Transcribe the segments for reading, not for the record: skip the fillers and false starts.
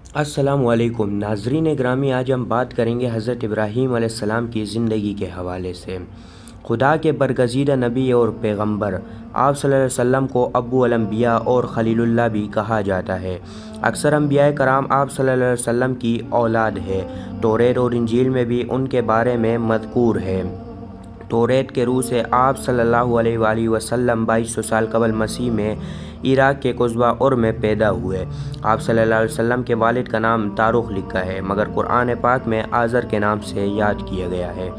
السلام علیکم ناظرین گرامی، آج ہم بات کریں گے حضرت ابراہیم علیہ السلام کی زندگی کے حوالے سے۔ خدا کے برگزیدہ نبی اور پیغمبر آپ صلی اللہ علیہ وسلم کو ابو الانبیاء اور خلیل اللہ بھی کہا جاتا ہے۔ اکثر انبیاء کرام آپ صلی اللہ علیہ وسلم کی اولاد ہے۔ توریت اور انجیل میں بھی ان کے بارے میں مذکور ہے۔ توریت کے روح سے آپ صلی اللہ علیہ وآلہ وسلم 2200 سال قبل مسیح میں عراق کے قصبہ اور میں پیدا ہوئے۔ آپ صلی اللہ علیہ وسلم کے والد کا نام تاروخ لکھا ہے، مگر قرآن پاک میں آزر کے نام سے یاد کیا گیا ہے۔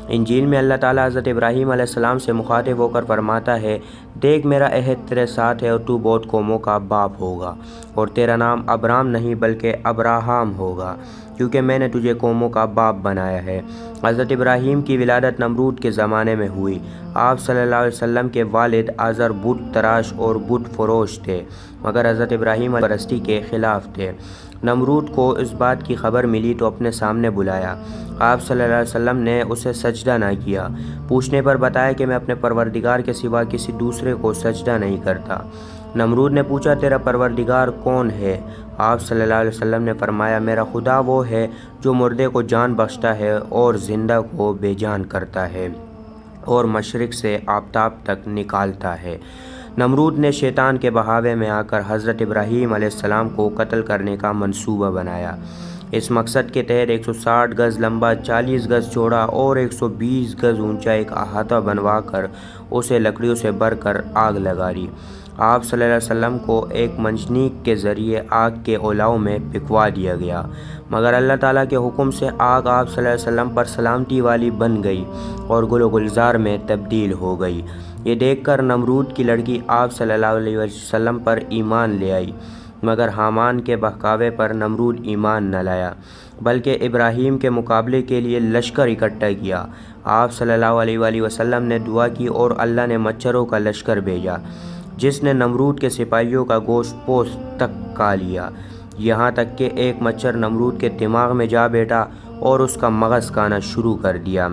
انجیل میں اللہ تعالیٰ حضرت ابراہیم علیہ السلام سے مخاطب ہو کر فرماتا ہے، دیکھ میرا عہد تیرے ساتھ ہے اور تو بہت قوموں کا باپ ہوگا، اور تیرا نام ابرام نہیں بلکہ ابراہام ہوگا، کیونکہ میں نے تجھے قوموں کا باپ بنایا ہے۔ حضرت ابراہیم کی ولادت نمرود کے زمانے میں ہوئی۔ آپ صلی اللہ علیہ وسلم کے والد آزر بت تراش اور بت فروش تھے، مگر حضرت ابراہیم پرستی کے خلاف تھے۔ نمرود کو اس بات کی خبر ملی تو اپنے سامنے بلایا۔ آپ صلی اللہ علیہ وسلم نے اسے سجدہ نہ کیا۔ پوچھنے پر بتایا کہ میں اپنے پروردگار کے سوا کسی دوسرے کو سجدہ نہیں کرتا۔ نمرود نے پوچھا، تیرا پروردگار کون ہے؟ آپ صلی اللہ علیہ وسلم نے فرمایا، میرا خدا وہ ہے جو مردے کو جان بخشتا ہے اور زندہ کو بے جان کرتا ہے اور مشرق سے آفتاب تک نکالتا ہے۔ نمرود نے شیطان کے بہاوے میں آ کر حضرت ابراہیم علیہ السلام کو قتل کرنے کا منصوبہ بنایا۔ اس مقصد کے تحت 160 گز لمبا، 40 گز چوڑا اور 120 گز اونچا ایک احاطہ بنوا کر اسے لکڑیوں سے بھر کر آگ لگا دی۔ آپ صلی اللہ علیہ وسلم کو ایک منجنیق کے ذریعے آگ کے الاؤ میں پھینکوا دیا گیا، مگر اللہ تعالیٰ کے حکم سے آگ آپ صلی اللہ علیہ وسلم پر سلامتی والی بن گئی اور گل و گلزار میں تبدیل ہو گئی۔ یہ دیکھ کر نمرود کی لڑکی آپ صلی اللہ علیہ وسلم پر ایمان لے آئی، مگر حامان کے بہکاوے پر نمرود ایمان نہ لایا، بلکہ ابراہیم کے مقابلے کے لیے لشکر اکٹھا کیا۔ آپ صلی اللہ علیہ وآلہ وسلم نے دعا کی اور اللہ نے مچھروں کا لشکر بھیجا، جس نے نمرود کے سپاہیوں کا گوشت پوست تک کھا لیا، یہاں تک کہ ایک مچھر نمرود کے دماغ میں جا بیٹھا اور اس کا مغز کھانا شروع کر دیا۔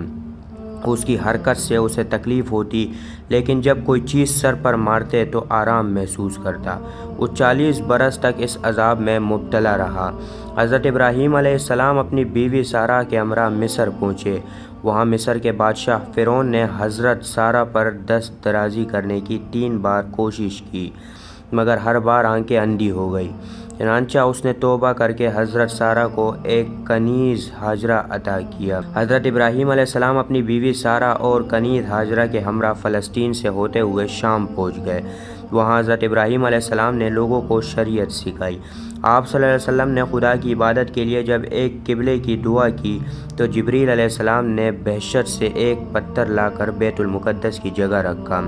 اس کی حرکت سے اسے تکلیف ہوتی، لیکن جب کوئی چیز سر پر مارتے تو آرام محسوس کرتا۔ وہ 40 برس تک اس عذاب میں مبتلا رہا۔ حضرت ابراہیم علیہ السلام اپنی بیوی سارہ کے ہمراہ مصر پہنچے۔ وہاں مصر کے بادشاہ فرعون نے حضرت سارہ پر دست درازی کرنے کی 3 بار کوشش کی، مگر ہر بار آنکھیں اندھی ہو گئی۔ چنانچہ اس نے توبہ کر کے حضرت سارہ کو ایک کنیز ہاجرہ عطا کیا۔ حضرت ابراہیم علیہ السلام اپنی بیوی سارہ اور کنیز ہاجرہ کے ہمراہ فلسطین سے ہوتے ہوئے شام پہنچ گئے۔ وہاں حضرت ابراہیم علیہ السلام نے لوگوں کو شریعت سکھائی۔ آپ صلی اللہ علیہ وسلم نے خدا کی عبادت کے لیے جب ایک قبلے کی دعا کی تو جبریل علیہ السلام نے بہشت سے ایک پتھر لا کر بیت المقدس کی جگہ رکھا۔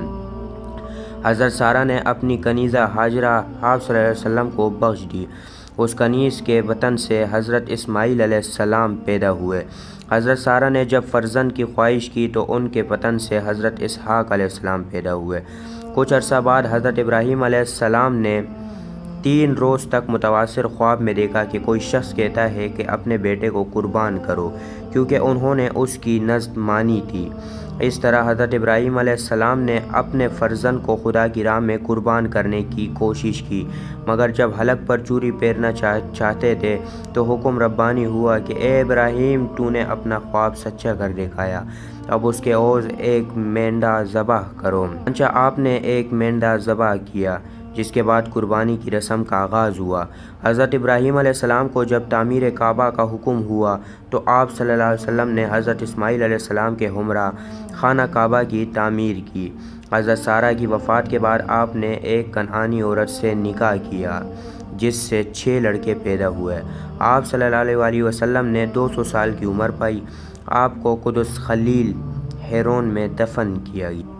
حضرت سارہ نے اپنی کنیزہ ہاجرہ آپ صلی اللہ علیہ وسلم کو بخش دی۔ اس کنیز کے وطن سے حضرت اسماعیل علیہ السلام پیدا ہوئے۔ حضرت سارہ نے جب فرزند کی خواہش کی تو ان کے وطن سے حضرت اسحاق علیہ السلام پیدا ہوئے۔ کچھ عرصہ بعد حضرت ابراہیم علیہ السلام نے 3 روز تک متواصل خواب میں دیکھا کہ کوئی شخص کہتا ہے کہ اپنے بیٹے کو قربان کرو، کیونکہ انہوں نے اس کی نذر مانی تھی۔ اس طرح حضرت ابراہیم علیہ السلام نے اپنے فرزند کو خدا کی راہ میں قربان کرنے کی کوشش کی، مگر جب حلق پر چوری پھیرنا چاہتے تھے تو حکم ربانی ہوا کہ اے ابراہیم، تو نے اپنا خواب سچا کر دکھایا، اب اس کے عوض ایک مینڈا ذبح کرو۔ چنانچہ آپ نے ایک مینڈا ذبح کیا، جس کے بعد قربانی کی رسم کا آغاز ہوا۔ حضرت ابراہیم علیہ السلام کو جب تعمیر کعبہ کا حکم ہوا تو آپ صلی اللہ علیہ وسلم نے حضرت اسماعیل علیہ السلام کے ہمراہ خانہ کعبہ کی تعمیر کی۔ حضرت سارہ کی وفات کے بعد آپ نے ایک کنعانی عورت سے نکاح کیا، جس سے 6 لڑکے پیدا ہوئے۔ آپ صلی اللہ علیہ وآلہ وسلم نے 200 سال کی عمر پائی۔ آپ کو قدس خلیل ہیرون میں دفن کیا گیا۔